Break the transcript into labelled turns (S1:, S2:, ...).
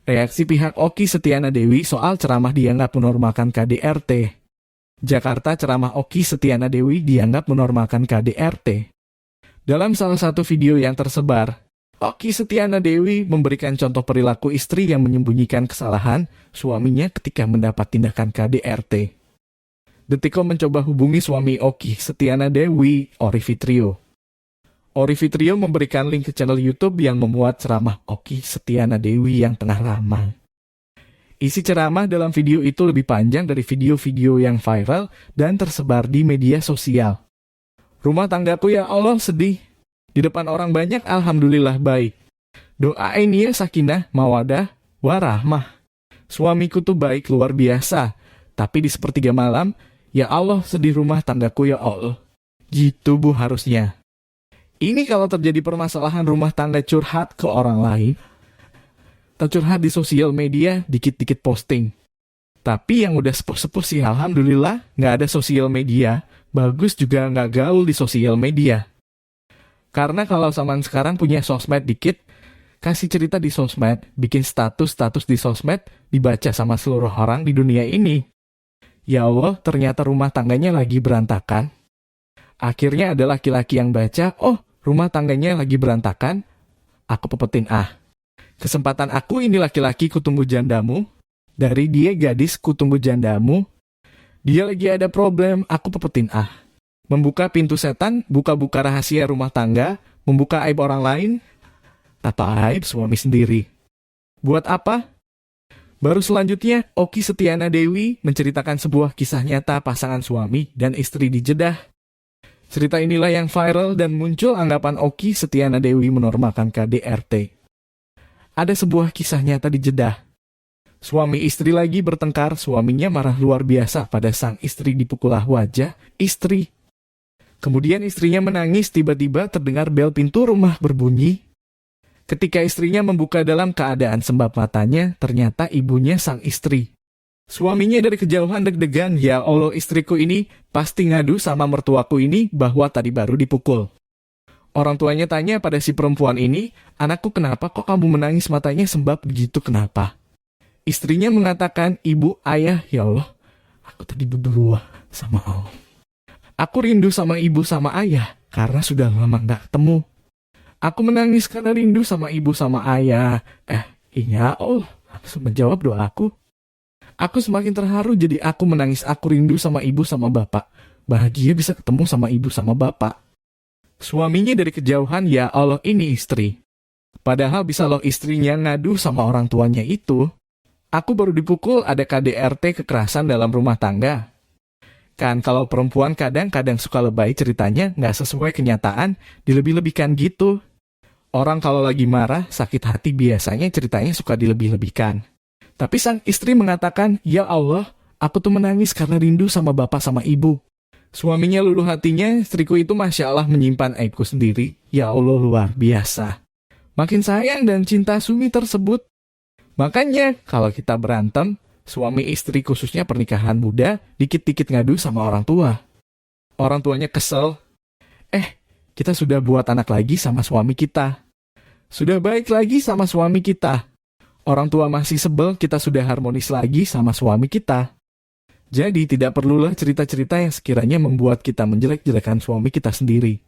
S1: Reaksi pihak Okky Setiana Dewi soal ceramah dianggap menormalkan KDRT. Jakarta, ceramah Okky Setiana Dewi dianggap menormalkan KDRT. Dalam salah satu video yang tersebar, Okky Setiana Dewi memberikan contoh perilaku istri yang menyembunyikan kesalahan suaminya ketika mendapat tindakan KDRT. Detikcom mencoba hubungi suami Okky Setiana Dewi, Ory Fitrio. Ory Fitrio memberikan link ke channel YouTube yang memuat ceramah Okky Setiana Dewi yang tengah ramai. Isi ceramah dalam video itu lebih panjang dari video-video yang viral dan tersebar di media sosial. Rumah tanggaku ya Allah sedih. Di depan orang banyak alhamdulillah baik. Doain ya sakinah, mawadah, warahmah. Suamiku tuh baik luar biasa. Tapi di sepertiga malam, ya Allah sedih rumah tanggaku ya Allah. Gitu bu harusnya. Ini kalau terjadi permasalahan rumah tangga curhat ke orang lain. Tercurhat di sosial media, dikit-dikit posting. Tapi yang udah sepuh-sepuh sih alhamdulillah, nggak ada sosial media. Bagus juga nggak gaul di sosial media. Karena kalau zaman sekarang punya sosmed dikit, kasih cerita di sosmed, bikin status-status di sosmed, dibaca sama seluruh orang di dunia ini. Ya Allah, ternyata rumah tangganya lagi berantakan. Akhirnya ada laki-laki yang baca, oh, rumah tangganya lagi berantakan, aku pepetin Kesempatan aku ini laki-laki kutunggu jandamu, dari dia gadis kutunggu jandamu, dia lagi ada problem, aku pepetin Membuka pintu setan, buka-buka rahasia rumah tangga, membuka aib orang lain, tata aib suami sendiri. Buat apa? Baru selanjutnya, Okky Setiana Dewi menceritakan sebuah kisah nyata pasangan suami dan istri di Jeddah. Cerita inilah yang viral dan muncul anggapan Okky Setiana Dewi menormalkan KDRT. Ada sebuah kisah nyata di Jeddah. Suami istri lagi bertengkar, suaminya marah luar biasa pada sang istri dipukulah wajah istri. Kemudian istrinya menangis, tiba-tiba terdengar bel pintu rumah berbunyi. Ketika istrinya membuka dalam keadaan sembab matanya, ternyata ibunya sang istri. Suaminya dari kejauhan deg-degan, ya Allah istriku ini pasti ngadu sama mertuaku ini bahwa tadi baru dipukul. Orang tuanya tanya pada si perempuan ini, anakku kenapa kok kamu menangis matanya sembab begitu kenapa? Istrinya mengatakan, ibu, ayah, ya Allah, aku tadi berdua sama Allah. Aku rindu sama ibu sama ayah, karena sudah lama gak ketemu. Aku menangis karena rindu sama ibu sama ayah. Iya Allah, langsung menjawab doaku. Aku semakin terharu jadi aku menangis, aku rindu sama ibu sama bapak. Bahagia bisa ketemu sama ibu sama bapak. Suaminya dari kejauhan, ya Allah ini istri. Padahal bisa loh istrinya ngadu sama orang tuanya itu. Aku baru dipukul, ada KDRT kekerasan dalam rumah tangga. Kan kalau perempuan kadang-kadang suka lebay ceritanya nggak sesuai kenyataan, dilebih-lebihkan gitu. Orang kalau lagi marah, sakit hati biasanya ceritanya suka dilebih-lebihkan. Tapi sang istri mengatakan, ya Allah, aku tuh menangis karena rindu sama bapak sama ibu. Suaminya luluh hatinya, istriku itu Masya Allah menyimpan aibku sendiri. Ya Allah luar biasa. Makin sayang dan cinta suami tersebut. Makanya kalau kita berantem, suami istri khususnya pernikahan muda, dikit-dikit ngadu sama orang tua. Orang tuanya kesel. Kita sudah buat anak lagi sama suami kita. Sudah baik lagi sama suami kita. Orang tua masih sebel, kita sudah harmonis lagi sama suami kita. Jadi tidak perlulah cerita-cerita yang sekiranya membuat kita menjelek-jelekan suami kita sendiri.